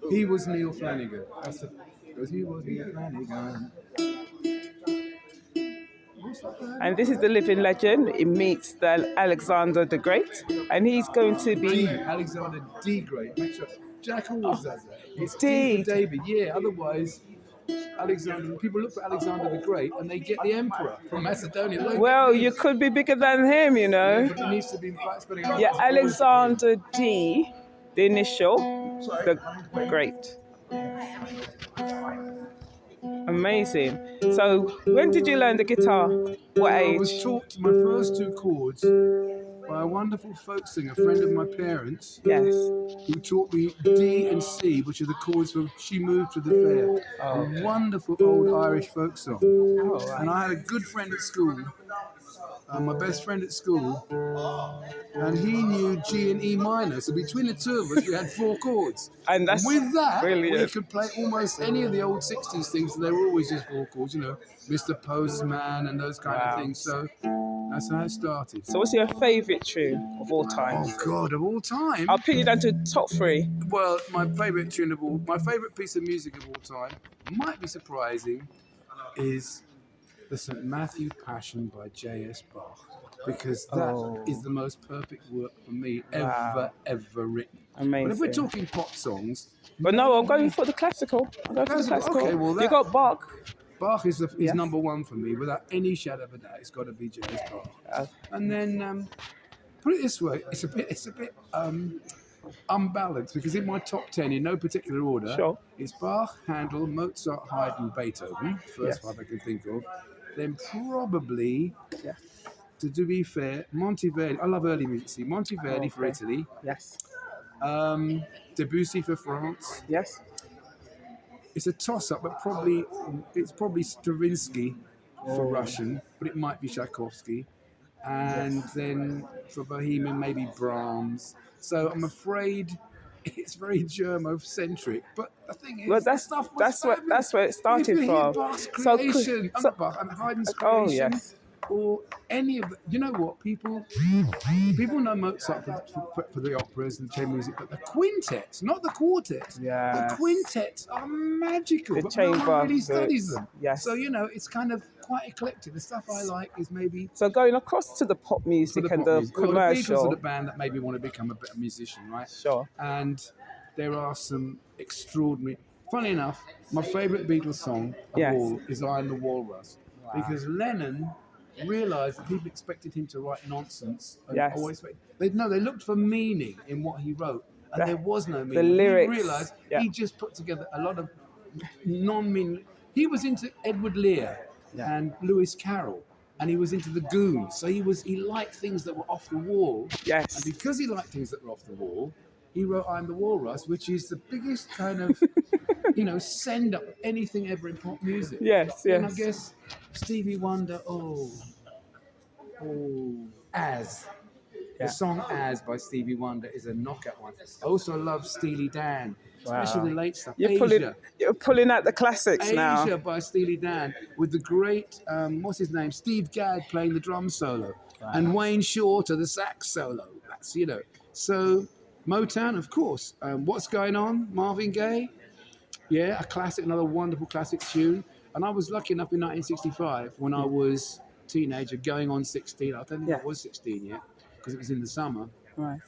He was Neil Flanagan. Because he was Neil Flanagan. And this is the living legend. It meets the Alexander the Great, and he's going to be Alexander D. Great. Make sure. Jack always does that. It's D D. for David. Yeah. Otherwise, Alexander. People look for Alexander the Great, and they get the Emperor from Macedonia. They Well, get you could be bigger than him, you know. but it needs to be spelling out. Yeah, Alexander D, the initial, the Great. Amazing. So, when did you learn the guitar? What I was age? taught my first two chords by a wonderful folk singer, friend of my parents, Yes. who taught me D and C, which are the chords for She Moved to the Fair. Oh. A wonderful old Irish folk song. Oh, And I had a good friend at school, my best friend at school, and he knew G and E minor. So between the two of us, we had four chords. And that's with that, brilliant. we could play almost any of the old 60s things. They were always just four chords, you know, Mr. Postman and those kind of things. So that's how it started. So, what's your favourite tune of all time? Oh God, of all time. I'll pin you down to top three. Well, my favourite piece of music of all time, might be surprising, is the St. Matthew Passion by J.S. Bach, because that is the most perfect work for me ever written. Amazing. But if we're talking pop songs, But no, I'm going for the classical. Okay, well, you got Bach. Bach is number one for me, without any shadow of a doubt. It's got to be J.S. Bach. And then put it this way, it's a bit unbalanced, because in my top 10, in no particular order, it's Bach, Handel, Mozart, Haydn, Beethoven, first five I can think of. Then probably, to be fair, Monteverdi. I love early music. See, Monteverdi for Italy. Yes. Debussy for France. Yes. It's a toss-up, but it's probably Stravinsky for Russian, but it might be Tchaikovsky. And then for Bohemian, maybe Brahms. So I'm afraid it's very Germo-centric. But the thing is, well, that's where it started from. Bach's creation, Haydn's creation, oh yes. or any of the, you know what, people know Mozart for the operas and the chamber music, but the quintets, not the quartets. The quintets are magical, but no one really studies them. Yes. So, you know, it's kind of quite eclectic. The stuff I like is maybe... So going across to the pop music and the commercial. Well, the Beatles are the band that maybe want to become a better musician, right? Sure. And there are some extraordinary... Funny enough, my favourite Beatles song of all is I Am the Walrus. Wow. Because Lennon realised that people expected him to write nonsense. And they looked for meaning in what he wrote. And there was no meaning. The lyrics. He realised he just put together a lot of non-meaning... He was into Edward Lear and Lewis Carroll, and he was into the Goons. So he liked things that were off the wall. Yes. And because he liked things that were off the wall, he wrote I'm the Walrus, which is the biggest kind of, send up anything ever in pop music. Yes. And I guess Stevie Wonder, As. The song As by Stevie Wonder is a knockout one. I also love Steely Dan, especially the late stuff. You're pulling out the classics now. Asia by Steely Dan, with the great, what's his name? Steve Gadd playing the drum solo. Wow. And Wayne Shorter, the sax solo. That's, So Motown, of course. What's Going On? Marvin Gaye. Yeah, a classic, another wonderful classic tune. And I was lucky enough in 1965, when I was a teenager, going on 16. I don't think I was 16 yet, because it was in the summer. Right.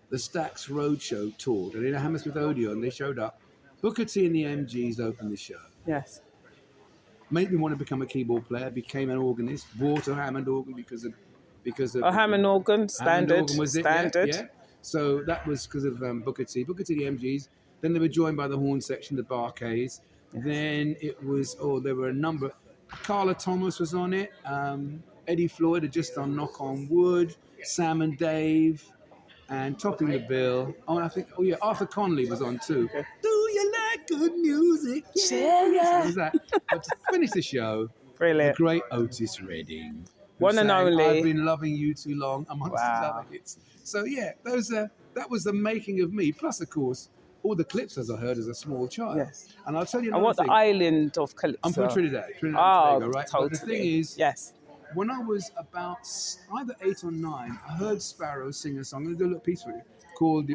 The Stax Roadshow toured, and in Hammersmith Odeon, they showed up. Booker T and the MGs opened the show. Yes. Made me want to become a keyboard player, became an organist, bought a Hammond organ because of a Hammond organ, standard. Hammond organ was it, standard. Yeah. So that was because of Booker T, the MGs. Then they were joined by the horn section, the Bar-Kays. Then it was, there were a number. Carla Thomas was on it. Eddie Floyd had just done Knock on Wood. Sam and Dave. And topping the bill. Arthur Conley was on too. Okay. Do you like good music? Yeah. So was that. But to finish the show, brilliant. The great Otis Redding. One and only. I've been loving you too long, amongst other hits. So that was the making of me. Plus, of course, all the clips as I heard as a small child. Yes. And I'll tell you another thing. The island of Calypso? I'm from Trinidad and Tobago, right? Totally. But the thing is, when I was about either 8 or 9, I heard Sparrow sing a song. I'm going to do a little piece for you called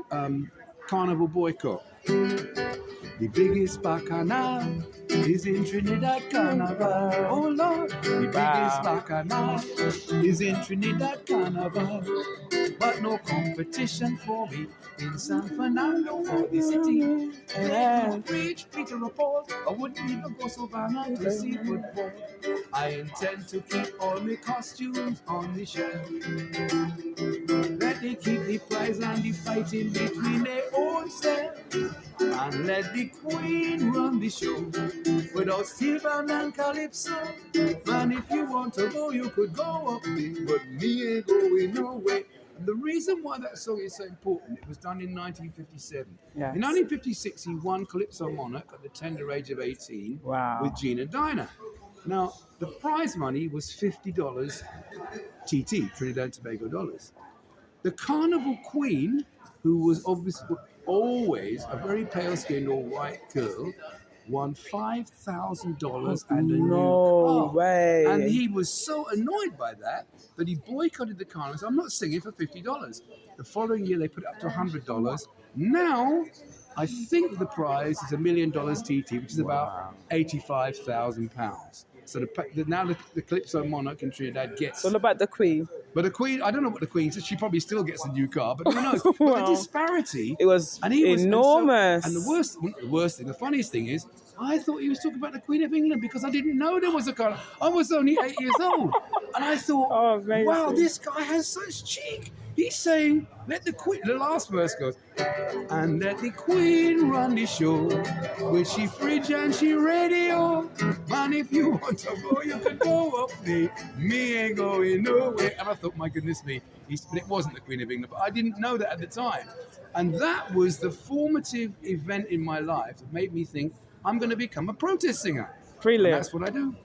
carnival boycott. The biggest bacchanal is in Trinidad Carnival. Oh Lord, the biggest bacchanal is in Trinidad Carnival. But no competition for me in San Fernando for the city. They could reach Peter or Paul. I wouldn't even go so far to see football. I intend to keep all my costumes on the shelf. Let they keep the prize and the fighting between their own self. And let the queen run the show without steel band and calypso. And if you want to go, you could go up there, but me ain't going nowhere. And the reason why that song is so important, it was done in 1957. Yes. In 1956, he won Calypso Monarch at the tender age of 18 Wow. with Gina Dinah. Now, the prize money was $50 TT, Trinidad and Tobago dollars. The Carnival Queen, who was obviously always a very pale-skinned or white girl, won $5,000 and a new No car. way. And he was so annoyed by that he boycotted the carnival. I'm not singing for $50. The following year, they put it up to $100. Now, I think the prize is $1 million TT, which is about £85,000. So now the Calypso Monarch in Trinidad gets. It's all about the Queen. But the Queen, I don't know what the Queen said. She probably still gets a new car, but who knows? But the disparity. It was and he was enormous. And the worst thing, the funniest thing is, I thought he was talking about the Queen of England because I didn't know there was a car. I was only 8 years old. And I thought, amazing. Wow, this guy has such cheek. He's saying, let the Queen, the last verse goes, and let the Queen run the show. With she fridge and she radio. Man, if you want to go, you can go up there. Me ain't going nowhere. And I thought, my goodness me, but it wasn't the Queen of England. But I didn't know that at the time. And that was the formative event in my life that made me think, I'm going to become a protest singer. Brilliant. And that's what I do.